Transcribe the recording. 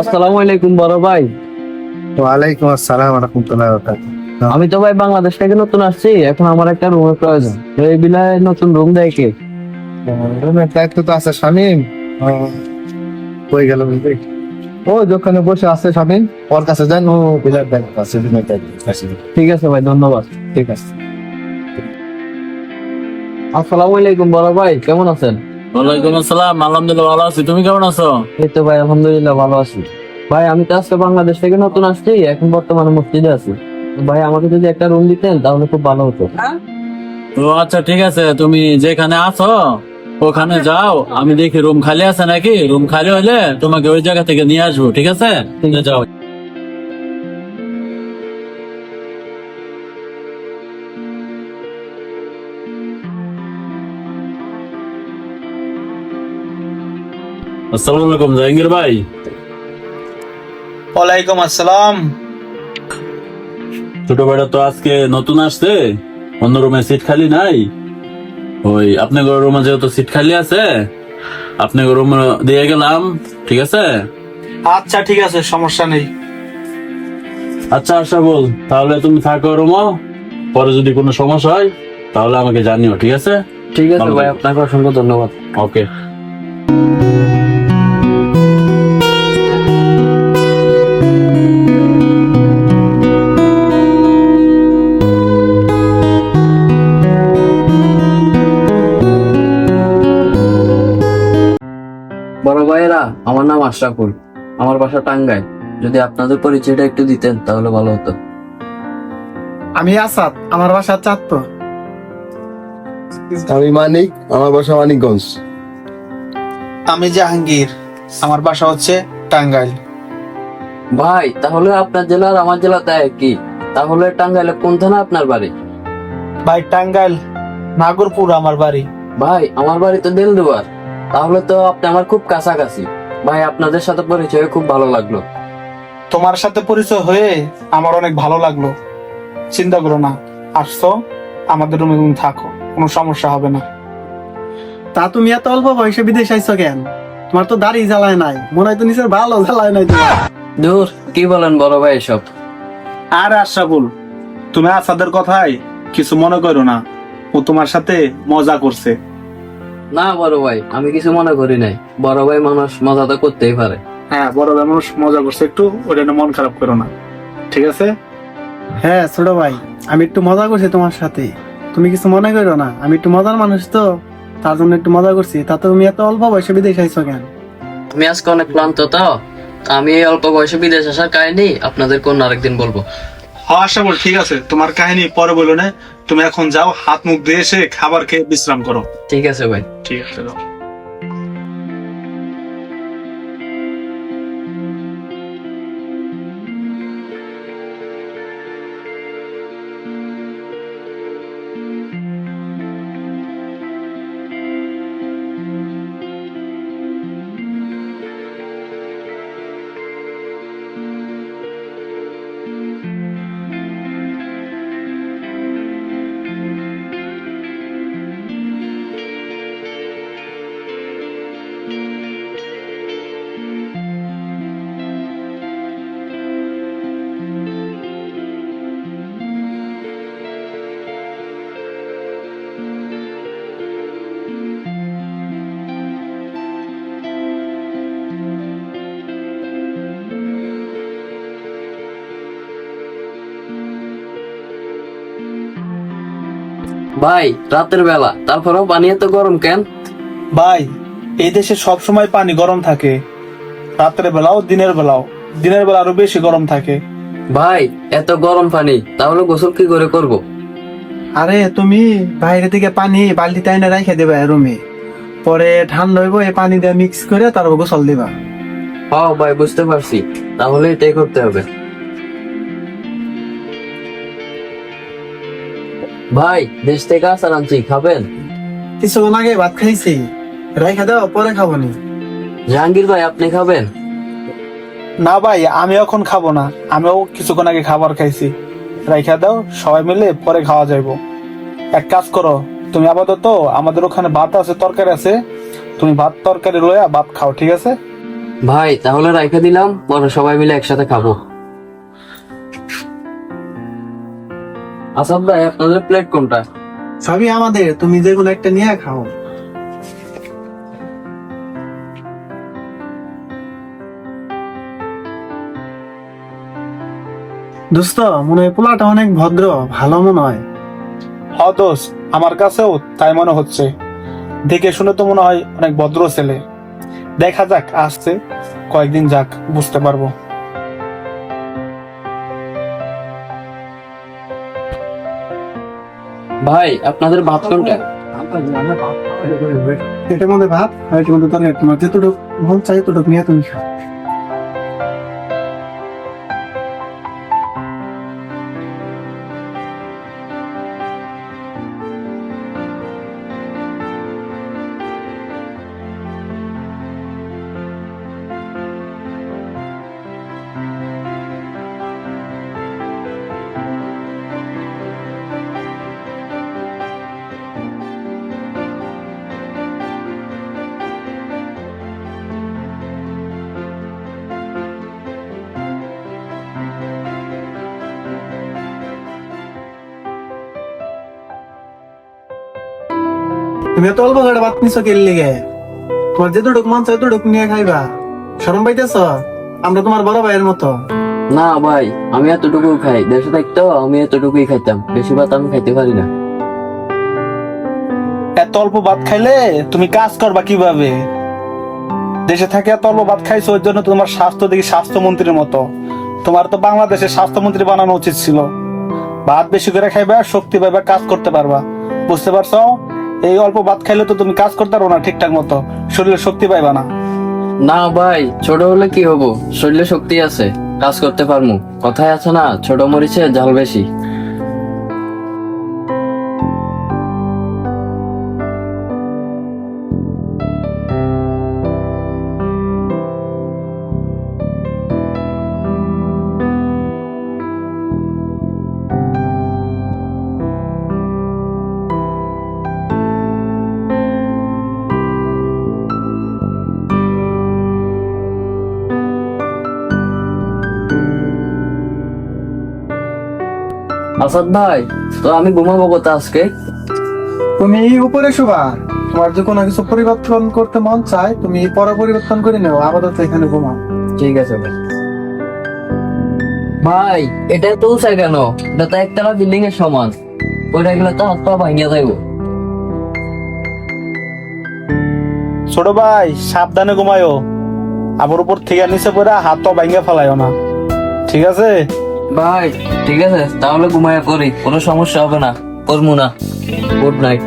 আসসালামু আলাইকুম বড় ভাই। ওয়ালাইকুম আসসালাম রাহমাতুল্লাহি ওয়া বারাকাতুহু। আমি তো ভাই বাংলাদেশ থেকে নতুন আসছি, এখন আমার একটা রুমের প্রয়োজন। তো এই বিলায় নতুন রুম দেয় কে? রুমের দায়িত্ব তো আছে শামীম। কই গেল বুঝলি? ও দোকানে বসে আছে শামীম, ওর কাছে যান, ও বিলার দায়িত্ব আছে, রুমের দায়িত্ব আছে। ঠিক আছে ভাই, ধন্যবাদ। ঠিক আছে। আসসালামু আলাইকুম বড় ভাই, কেমন আছেন? ওয়ালাইকুম আসসালাম, আলহামদুলিল্লাহ ভালো আছি। তুমি কেমন আছো? এই তো ভাই আলহামদুলিল্লাহ ভালো আছি। ভাই আমি তো আজকে বাংলাদেশ থেকে নতুন আসছি, এখন বর্তমানে মসজিদে আছি। তো ভাই আমাকে যদি একটা রুম দিতেন তাহলে খুব ভালো হতো। তো আচ্ছা ঠিক আছে, তুমি যেখানে আছো ওখানে যাও, আমি দেখি রুম খালি আছে নাকি। রুম খালি হলে তোমাকে ওই জায়গা থেকে নিয়ে আসবো, ঠিক আছে? ঠিক আছে। যাও। আসসালামু আলাইকুম জাহাঙ্গীর ভাই। ওয়ালাইকুম আসসালাম। ছোট ভাইটা তো আজকে নতুন আসছে, অন্য রুমে সিট খালি নাই। ওই আপনার রুমে যেহেতু সিট খালি আছে, আপনার রুম দিয়ে গেলাম, ঠিক আছে? আচ্ছা ঠিক আছে, সমস্যা নেই। আচ্ছা আশা বল, তাহলে তুমি থাকো রুমো, পরে যদি কোনো সমস্যা হয় তাহলে আমাকে জানিও, ঠিক আছে? ঠিক আছে ভালো ভাই, থাকো। আপনাকে অসংখ্য ধন্যবাদ। ওকে। বড় ভাইয়েরা, আমার নাম আশরাফুল, আমার বাসা টাঙ্গাইল। যদি আপনাদের পরিচয়টা একটু দিতেন তাহলে ভালো হতো। আমি আসাদ, আমার বাসা চাঁদপুর। আমি মানিক, আমার বাসা মানিকগঞ্জ। আমি জাহাঙ্গীর, আমার বাসা হচ্ছে টাঙ্গাইল। ভাই তাহলে আপনার জেলা আর আমার জেলা তাই কি? তাহলে টাঙ্গাইলে কোন থানা আপনার বাড়ি? ভাই টাঙ্গাইল নাগরপুর আমার বাড়ি। ভাই আমার বাড়ি তো দেলদুয়ার। তাহলে তো আপনি আমার খুব কাছাকাছি। ভাই আপনাদের সাথে পরিচয় খুব ভালো লাগলো। তোমার সাথে পরিচয় হয়ে আমার অনেক ভালো লাগলো। চিন্তা করো না, আসছো আমাদের রুমে তুমি থাকো, কোনো সমস্যা হবে না। তা তুমি এত অল্প বয়সে বিদেশ আইছো কেন? তোমার তো দাড়ি জ্বালায় নাই, মনে হয় তো নিচের ভালো জ্বালায় নাই তোমার। দূর, কি বলেন বড় ভাই এসব? আর আশরাফুল, তুমি আসাদের কথায় কিছু মনে করো না, ও তোমার সাথে মজা করছে। না বড় ভাই, আমি কিছু মনে করি নাই। বড় ভাই মানুষ, মজা তো করতেই পারে। হ্যাঁ, বড় মানুষ মজা করছে, একটু ওটা নিয়ে মন খারাপ করো না, ঠিক আছে? হ্যাঁ ছোট ভাই, আমি একটু মজা করছি তোমার সাথে, তুমি কিছু মনে করো না। আমি একটু মজার মানুষ তো, তার জন্য একটু মজা করছি। তা তুমি এত অল্প বয়সে বিদেশ আইছো কেন? আমি আজকে অনেক ক্লান্ত তো, আমি এই অল্প বয়সে বিদেশ আসার কাহিনী আপনাদেরকে অন্য আরেকদিন বলবো। হ্যাঁ আশরাফুল, ঠিক আছে, তোমার কাহিনী পরে বলো না। তুমি এখন যাও, হাত মুখ দিয়ে এসে খাবার খেয়ে বিশ্রাম করো। ঠিক আছে ভাই। ঠিক আছে, যাও। ভাই রাতের বেলা, তারপরেও পানি এত গরম কেন? ভাই, এই দেশে সব সময় পানি গরম থাকে, রাতের বেলাও দিনের বেলাও। দিনের বেলা আরো বেশি গরম থাকে। ভাই এত গরম পানি, তাহলে গোসল কি করে করব? আরে তুমি বাইরে থেকে পানি বালতিতে এনে রাখে দেবা রুমে, পরে ঠান্ডা হইব, এই পানি দিয়ে মিক্স করে তারপর গোসল দিবা। হ্যাঁ ভাই, বুঝতে পারছি, তাহলে এটাই করতে হবে। ভাই দেশ থেকে আচার আনছি, খাবেন? কিছুক্ষণ আগে ভাত খাইছি, রাইখা দাও, পরে খাবো নি। জাহাঙ্গীর ভাই আপনি খাবেন? না ভাই, আমি এখন খাবো না, আমিও কিছুক্ষণ আগে খাবার খাইছি। রাইখা দাও, সবাই মিলে পরে খাওয়া যাইবো। এক কাজ করো, তুমি আপাতত আমাদের ওখানে ভাত আছে, তরকারি আছে, তুমি ভাত তরকারি লইয়া ভাত খাও, ঠিক আছে? ভাই তাহলে রাইখা দিলাম, পরে সবাই মিলে একসাথে খাবো। আসাদ ভাই আপনাদের প্লেট কোনটা? সবই আমাদের, তুমি যেগুলো একটা নিয়ে খাও। দোস্ত, মনে হয় পোলাটা অনেক ভদ্র, ভালো মনে হয়। দোস্ত, আমার কাছেও তাই মনে হচ্ছে। দেখে শুনে তো মনে হয় অনেক ভদ্র ছেলে। দেখা যাক, আসছে কয়েকদিন যাক, বুঝতে পারবো। ভাই আপনাদের ভাত কোনটা? এটার মধ্যে ভাত আর এটার মধ্যে তরকারি, তোমার যেটুকু মন চাই ততটুকু নিয়ে তুমি খাও। তুমি এত অল্প করে ভাত নিছো কে লিগে? তোমার যেটুকু মন চাই ততটুকু নিয়ে খাইবা। শরম পাইতেছ? আমরা তোমার বড় ভাইয়ের মতো। না ভাই, আমি এতটুকু খাই, দেশে থাকতো আমি এতটুকুই খাইতাম, বেশি ভাত আমি খাইতে পারি না। এত অল্প ভাত খাইলে তুমি কাজ করবা কিভাবে? দেশে থাকে এত অল্প ভাত খাইছো, ওই জন্য তোমার স্বাস্থ্য দেখি স্বাস্থ্যমন্ত্রীর মতো। তোমার তো বাংলাদেশের স্বাস্থ্যমন্ত্রী বানানো উচিত ছিল। ভাত বেশি করে খাইবা, শক্তি পাইবা, কাজ করতে পারবা। বুঝতে পারছো? এই অল্প ভাত খাইলে তো তুমি কাজ করতে পারো না ঠিকঠাক মতো, শরীরে শক্তি পাইবা না। না ভাই, ছোট হলে কি হবো, শরীরে শক্তি আছে, কাজ করতে পারমু। কথায় আছে না, ছোট মরিচে ঝাল বেশি। আসাদ ভাই, তো আমি ঘুমাবো কোথা আজকে? তুমি উপরে শুবা, তোমার যে কোনো কিছু পরিবর্তন করতে মন চায় তুমি পরে পরিবর্তন করে নেও, আপাতত এখানে ঘুমাও। ঠিক আছে ভাই। ভাই এটা তো উঁচা কেন? এটা তো একতলা বিল্ডিং এর সমান, ওইটা গেলে তো হাত পা ভাঙিয়া যাইব। ছোট ভাই, সাবধানে ঘুমায়ো। আবার উপর থেকে নিচে পড়ে হাত তো ভাঙ্গা ফেলাইও না, ঠিক আছে? ভাই ঠিক আছে, তাহলে ঘুমাইয়া করি, কোনো সমস্যা হবে না, করবো না। Good night.